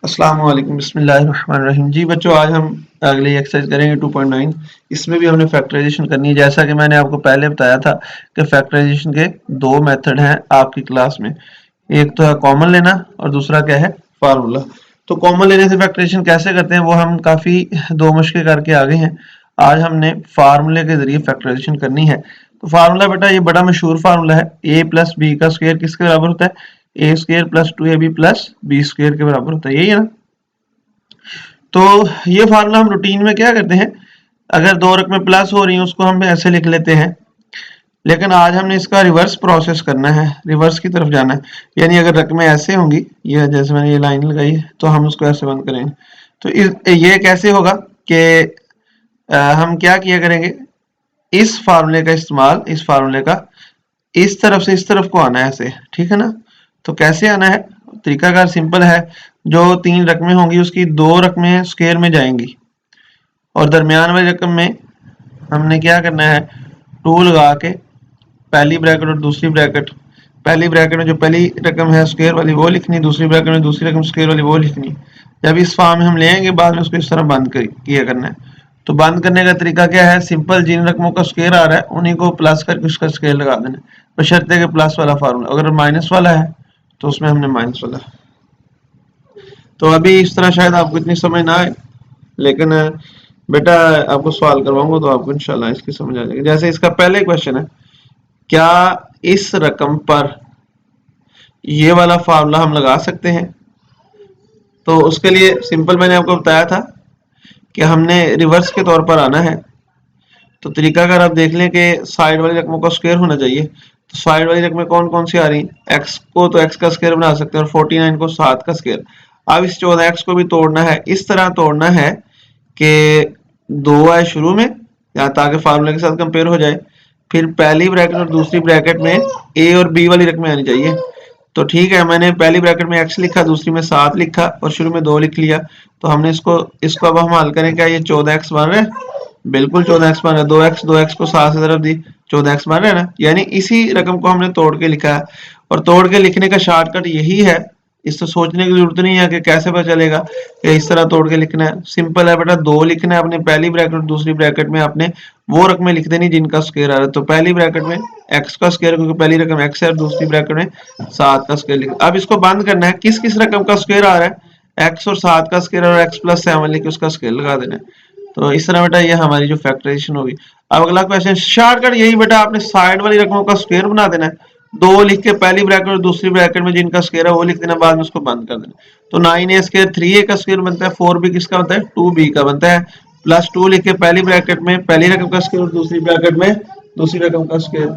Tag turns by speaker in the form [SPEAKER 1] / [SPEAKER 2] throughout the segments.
[SPEAKER 1] अस्सलाम वालेकुम बिस्मिल्लाहिर्रहमानिर्रहीम। जी बच्चों, आज हम अगली एक्सरसाइज करेंगे 2.9। इसमें भी हमने फैक्टराइजेशन करनी है। जैसा कि मैंने आपको पहले बताया था कि फैक्टराइजेशन के दो मेथड हैं आपकी क्लास में। एक तो है कॉमन लेना और दूसरा क्या है, फार्मूला। तो कॉमन लेने से फैक्टराइजेशन कैसे करते हैं वो हम काफ़ी दो मुश्किल करके आ गए हैं। आज हमने फार्मूले के जरिए फैक्टराइजेशन करनी है। तो फार्मूला बेटा ये बड़ा मशहूर फार्मूला है, ए प्लस बी का स्क्वायर किसके बराबर होता है? A square plus 2ab plus B square के बराबर होता है, यही है ना। तो ये फार्मूला हम रूटीन में क्या करते हैं, अगर दो रकमें प्लस हो रही हैं उसको हम ऐसे लिख लेते हैं। लेकिन आज हमने इसका रिवर्स प्रोसेस करना है, रिवर्स की तरफ जाना है। यानी अगर रकमें ऐसे होंगी, ये जैसे मैंने ये लाइन लगाई है तो हम उसको ऐसे बंद करेंगे। तो ये कैसे होगा कि हम क्या किया करेंगे, इस फार्मूले का इस्तेमाल, इस फार्मूले का इस तरफ से इस तरफ को आना है ऐसे, ठीक है ना। तो कैसे आना है, तरीकाकार सिंपल है। जो तीन रकमें होंगी उसकी दो रकमें स्क्वायर में जाएंगी और दरमियान वाली रकम में हमने क्या करना है, टू लगा के पहली ब्रैकेट और दूसरी ब्रैकेट, पहली ब्रैकेट में जो पहली रकम है स्क्वायर वाली वो लिखनी, दूसरी ब्रैकेट में दूसरी रकम स्क्वायर वाली वो लिखनी। जब इस फॉर्म में हम लेंगे बाद में उसको इस तरह बंद किया करना है। तो बंद करने का तरीका क्या है, सिंपल, जिन रकमों का स्क्वायर आ रहा है उन्हीं को प्लस करके उसका स्क्वायर लगा देना, बशर्ते कि प्लस वाला फार्मूला। अगर माइनस वाला है तो उसमें हमने माइनस वाला। तो अभी इस तरह शायद आपको इतनी समझ ना आए, लेकिन बेटा आपको सवाल करवाऊंगा तो आपको इंशाल्लाह इसकी समझ आ जाएगी। जैसे इसका पहले क्वेश्चन है, क्या इस रकम पर ये वाला फार्मूला हम लगा सकते हैं? तो उसके लिए सिंपल मैंने आपको बताया था कि हमने रिवर्स के तौर पर आना है। तो तरीका अगर आप देख लें कि साइड वाली रकमों का स्क्वायर होना चाहिए, तो साइड वाली रकमें कौन कौन सी आ रही, एक्स को तो एक्स का स्क्वायर बना सकते हैं और 49 को 7 का स्क्वायर। अब इस 14x को भी तोड़ना है, इस तरह तोड़ना है कि दो आए शुरू में, यहाँ ताकि फार्मूले के साथ कंपेयर हो जाए। फिर पहली ब्रैकेट और दूसरी ब्रैकेट में ए और बी वाली रकमें आनी चाहिए। तो ठीक है, मैंने पहली ब्रैकेट में x लिखा, दूसरी में 7 लिखा और शुरू में 2 लिख लिया। तो हमने इसको इसको अब हम हल करें, क्या ये 14x बन रहा है? बिल्कुल 14x बन रहा है। 2x को 7 से तरफ दी, 14x बन रहा है ना। यानी इसी रकम को हमने तोड़ के लिखा है और तोड़ के लिखने का शॉर्टकट यही है। इससे सोचने की जरूरत नहीं है कि कैसे पता चलेगा कि इस तरह तोड़ के लिखना है। सिंपल है बेटा, दो लिखना है, अपने पहली ब्रैकेट और दूसरी ब्रैकेट में आपने वो रकमें लिख देनी जिनका स्क्वायर आ रहा है। तो पहली ब्रैकेट में x का स्क्वायर, क्योंकि पहली रकम x है, और दूसरी ब्रैकेट में 7 का स्क्वायर लिख। अब इसको बंद करना है, किस किस रकम का स्क्वायर आ रहा है, x और 7 का स्क्वायर और x प्लस 7 लिख के उसका स्क्वायर लगा देना है। तो इस तरह बेटा ये हमारी जो फैक्टराइजेशन होगी। अब अगला क्वेश्चन, शॉर्टकट यही बेटा, आपने साइड वाली रकमों का स्क्वायर बना देना है। दो लिख के पहली ब्रैकेट और दूसरी ब्रैकेट में जिनका स्क्वायर है वो लिख देना, बाद में उसको बंद कर देना। तो 9a स्क्वायर 3a का स्क्वायर बनता है, 4b किसका बनता है, 2b का बनता है। प्लस 2 लिख के पहली ब्रैकेट में पहली रकम का स्क्वायर और दूसरी ब्रैकेट में दूसरी रकम का स्क्वायर।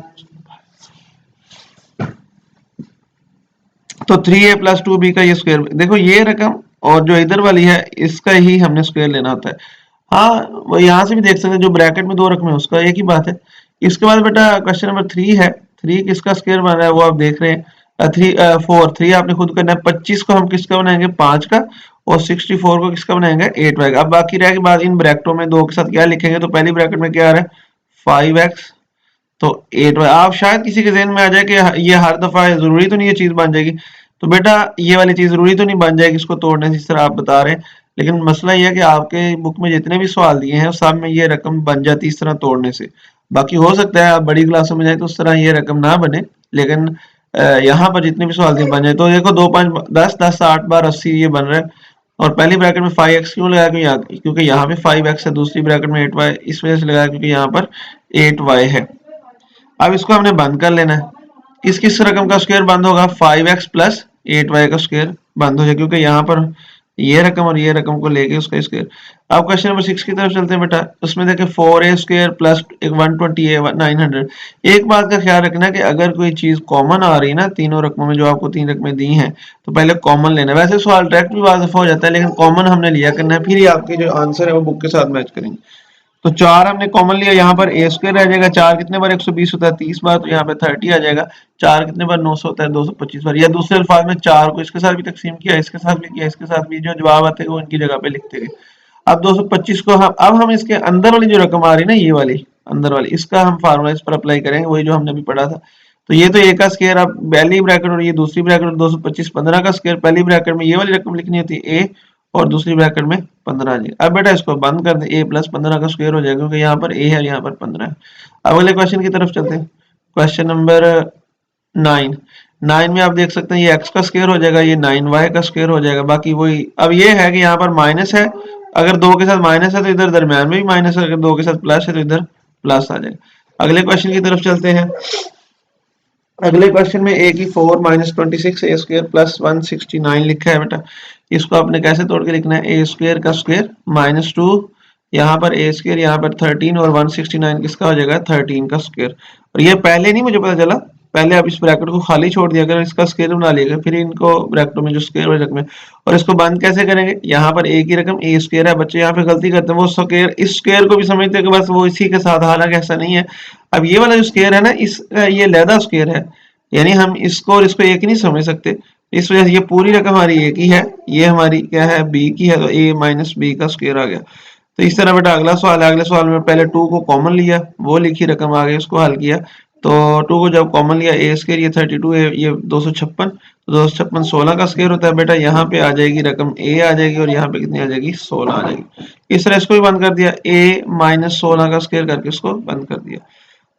[SPEAKER 1] तो 3a प्लस 2b का ये स्क्वायर, देखो ये रकम और जो इधर वाली है इसका ही हमने स्क्वायर लेना होता है। हाँ, वो यहाँ से भी देख सकते हैं, जो ब्रैकेट में दो रकम है उसका, एक ही बात है। इसके बाद बेटा क्वेश्चन नंबर 3 है, 3 किसका स्क्वायर बन रहा है वो आप देख रहे हैं। 3 आपने खुद करना है। 25 को हम किसका बनाएंगे, 5 का, और 64 को किसका बनाएंगे, 8y का। अब बाकी रह के बाद इन ब्रैकेटों में दो के साथ क्या लिखेंगे, तो पहली ब्रैकेट में क्या आ रहा है, 5x, तो 8y। आप शायद किसी के जहन में आ जाए कि ये हर दफा जरूरी तो नहीं ये चीज बन जाएगी। तो बेटा ये वाली चीज जरूरी तो नहीं बन जाएगी इसको तोड़ने से, जिस तरह आप बता रहे हैं। लेकिन मसला ये है कि आपके बुक में जितने भी सवाल दिए हैं सब में ये रकम बन जाती है इस तरह तोड़ने से। बाकी हो सकता है आप बड़ी क्लासों में जाए तो उस तरह ये रकम ना बने, लेकिन यहाँ पर जितने भी सवाल दिए बन जाए। तो देखो 2 5 10 10 8 बार 80 ये बन रहा है। और पहली ब्रैकेट में 5x क्यों लगाया, क्योंकि यहाँ पे 5x है, दूसरी ब्रैकेट में 8y इस वजह से लगाया क्योंकि यहाँ पर 8y है। अब इसको हमने बंद कर लेना है। किस किस रकम का स्क्वायर बंद होगा, 5x प्लस 8y का स्क्वायर बंद हो जाए, क्योंकि यहाँ पर ये रकम और ये रकम को लेके उसका स्क्वायर। अब क्वेश्चन नंबर 6 की तरफ चलते हैं बेटा। उसमें देखें 4a स्क्वायर प्लस 120a 900। एक बात का ख्याल रखना कि अगर कोई चीज कॉमन आ रही है ना तीनों रकमों में, जो आपको तीन रकमें दी हैं, तो पहले कॉमन लेना है। वैसे सवाल डायरेक्ट भी वाज़िफ हो जाता है, लेकिन कॉमन हमने लिया करना है, फिर ही आपके जो आंसर है वो बुक के साथ मैच करेंगे। तो 4 हमने कॉमन लिया, यहाँ पर ए स्क्वायर रह जाएगा। 4 कितने बार 120 होता है, 30 बार, तो यहाँ पे 30 आ जाएगा। 4 कितने बार 900 होता है, 225 बार। या दूसरे अल्फाज में 4 को इसके साथ भी तकसीम किया, इसके साथ भी किया, इसके साथ भी, जो जवाब आते हैं वो इनकी जगह पे लिखते गए। अब 225 को हम, अब हम इसके अंदर वाली जो रकम आ रही है ना, ये वाली अंदर वाली, इसका हम फार्मूला इस पर अप्लाई करेंगे, वही जो हमने अभी पढ़ा था। तो ये तो ए का स्क्वायर, अब पहली ब्रैकेट और ये दूसरी ब्रैकेट 225 15 का स्क्वायर, पहली ब्रैकेट में ये वाली रकम लिखनी होती है ए और दूसरी ब्रैकेट में 15 जी। अब बेटा इसको बंद कर दे, ए प्लस 15 का स्क्वायर हो जाएगा क्योंकि यहाँ पर ए है यहाँ पर 15 है। अब अगले क्वेश्चन की तरफ चलते हैं, क्वेश्चन नंबर 9। 9 में आप देख सकते हैं ये x का स्क्वायर हो जाएगा, ये 9y का स्क्वायर हो जाएगा, बाकी वही। अब ये है कि यहाँ पर माइनस है, अगर दो के साथ माइनस है तो इधर दरम्यान में भी माइनस है, अगर दो के साथ प्लस है तो इधर प्लस आ जाएगा। अगले क्वेश्चन की तरफ चलते हैं। अगले क्वेश्चन में ए की 4 माइनस 26 ए स्क्वायर प्लस 169 लिखा है बेटा। इसको आपने कैसे तोड़ के लिखना है, ए स्क्वायर का स्क्वायर माइनस 2, यहाँ पर ए स्क्वायर, यहाँ पर 13 और 169 किसका हो जाएगा 13 का स्क्वायर। और ये पहले नहीं मुझे पता चला, पहले आप इस ब्रैकेट को खाली छोड़ दिया अगर इसका स्क्वायर बना लिएगा, फिर इनको ब्रैकेटों में जो स्क्वायर वाली रकम है। और इसको बंद कैसे करेंगे, यहाँ पर ए की रकम ए स्क्वायर है, बच्चे यहाँ पे गलती करते हैं, वो स्क्वायर इस स्क्वायर को भी समझते हैं कि बस वो इसी के साथ, हालांकि ऐसा नहीं है। अब ये वाला जो स्क्वायर है ना, इस ये लहदा स्क्वायर है, यानी हम इसको और इसको एक नहीं समझ सकते, इस वजह से ये पूरी रकम हमारी ए की है, ये हमारी क्या है बी की है, तो ए माइनस बी का स्क्वायर आ गया। तो इस तरह बेटा अगला सवाल है, अगले सवाल में पहले 2 को कॉमन लिया, वो लिखी रकम आ गई, उसको हल किया। तो 2 को जब कॉमन लिया, ए स्क्वायर ये 32 है, ये 256, तो 256 16 का स्क्वायर होता है बेटा, यहाँ पे आ जाएगी रकम ए आ जाएगी और यहाँ पे कितनी आ जाएगी 16 आ जाएगी। इस तरह इसको भी बंद कर दिया, ए माइनस 16 का स्क्वायर करके इसको बंद कर दिया।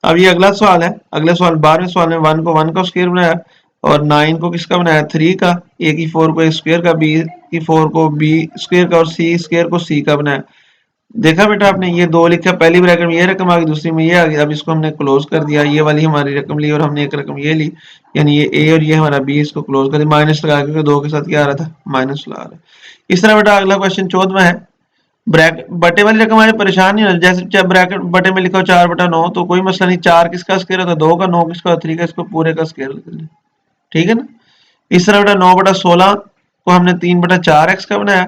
[SPEAKER 1] अब ये अगला सवाल है, अगले सवाल 12वें सवाल में 1 को 1 का स्क्वायर बनाया और 9 को किसका बनाया 3 का, ए की 4 को ए स्क्वायर का, बी की 4 को बी स्क्वायर का और सी स्क्वायर को सी का बनाया। देखा बेटा आपने, ये दो लिखा, पहली ब्रैकेट में ये रकम आ गई, दूसरी में ये आ गई। अब इसको हमने क्लोज कर दिया, ये वाली हमारी रकम ली और हमने एक रकम ये ली, यानी ये ए और ये हमारा बी, इसको क्लोज कर दिया, माइनस लगा क्योंकि दो के साथ क्या आ रहा था माइनस लगा रहा है। इस तरह बेटा अगला क्वेश्चन 14वां है, ब्रैकेट बटे वाली रकम हमारे परेशान नहीं हो, जैसे ब्रैकेट बटे में लिखा हो 4/9 तो कोई मसला नहीं, 4 किसका स्क्वायर होता है 2 का, 9 किसका 3 का, इसको पूरे का स्क्वायर लिख लें, ठीक है ना। इस तरह बेटा 9/16 को हमने 3/4x का बनाया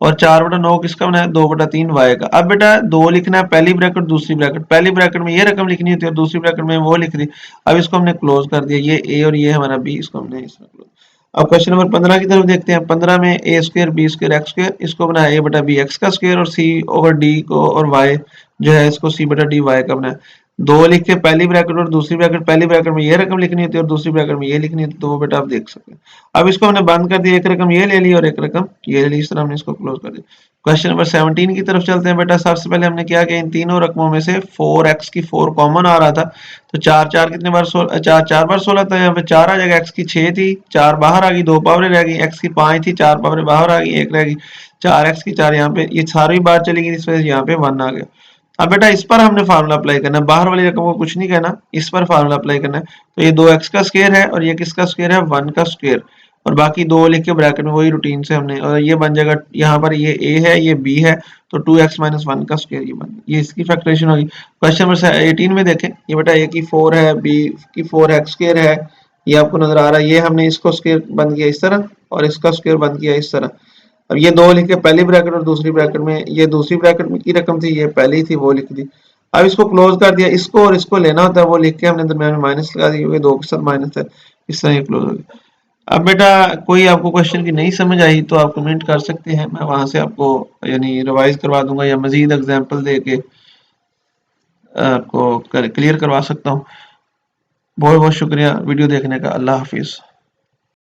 [SPEAKER 1] और 4/9 किसका बनाया 2/3y का। अब बेटा दो लिखना है, पहली ब्रैकेट दूसरी ब्रैकेट, पहली ब्रैकेट में ये रकम लिखनी होती है और दूसरी ब्रैकेट में वो लिख दी। अब इसको हमने क्लोज कर दिया, ये ए और ये हमारा बी, इसको हमने इसमें क्लोज। अब क्वेश्चन नंबर 15 की तरफ देखते हैं। 15 में A square B square X square, इसको बनाया a/b एक्स का स्क्वायर और c/d को और y जो है इसको c/d y का बनाया। दो लिख के पहली ब्रैकेट और दूसरी ब्रैकेट, पहली ब्रैकेट में ये रकम लिखनी होती है और दूसरी ब्रैकेट में ये लिखनी होती है, तो वो बेटा आप देख सकते हैं। अब इसको हमने बंद कर दिया, एक रकम ये ले ली और एक रकम ये ले ली, इस तरह हमने इसको क्लोज कर दिया। क्वेश्चन नंबर 17 की तरफ चलते हैं बेटा। सबसे पहले हमने क्या किया, इन तीनों रकमों में से 4x की 4 कॉमन आ रहा था, तो 4 4 कितने बार 16, 4 4 बार 16 था, यहाँ पे 4 आ जाएगा, x की 6 थी 4 बाहर आ गई, 2 पावरें रह गई, x की 5 थी 4 पावरें बाहर आ गई, 1 रह गई, 4x की 4 यहाँ पे ये सारी बार चली गई, इस वजह से यहाँ पे 1 आ गया। अब बेटा इस पर हमने फार्मूला अप्लाई करना है, बाहर वाली रकम को कुछ नहीं कहना, इस पर फार्मूला अप्लाई करना है। तो ये 2x का स्क्वायर है और ये किसका स्क्वायर है 1 का स्क्वायर, और बाकी दो लिख के ब्रैकेट में वही रूटीन से हमने, और ये बन जाएगा यहाँ पर ये a है ये b है, तो 2x - 1 का स्क्वायर ये बन गया, ये इसकी फैक्टराइजेशन होगी। क्वेश्चन नंबर 18 में देखें, ये बेटा a की 4 है, b की 4x स्क्वायर है, ये आपको नजर आ रहा है, ये हमने इसको स्क्वायर बंद किया इस तरह और इसका स्क्वायर बंद किया इस तरह। अब ये दो लिख के पहली ब्रैकेट और दूसरी ब्रैकेट में, ये दूसरी ब्रैकेट में की रकम थी, ये पहली थी वो लिख दी। अब इसको क्लोज कर दिया, इसको और इसको लेना होता है वो लिख के हमने दरम्यान में माइनस लगा दिया क्योंकि दो के साथ माइनस है, इस तरह ये क्लोज हो गया। अब बेटा कोई आपको क्वेश्चन की नहीं समझ आई तो आप कमेंट कर सकते हैं, मैं वहां से आपको यानी रिवाइज करवा दूंगा या मजीद एग्जांपल दे के आपको क्लियर करवा सकता हूँ। बहुत बहुत शुक्रिया वीडियो देखने का। अल्लाह हाफिज।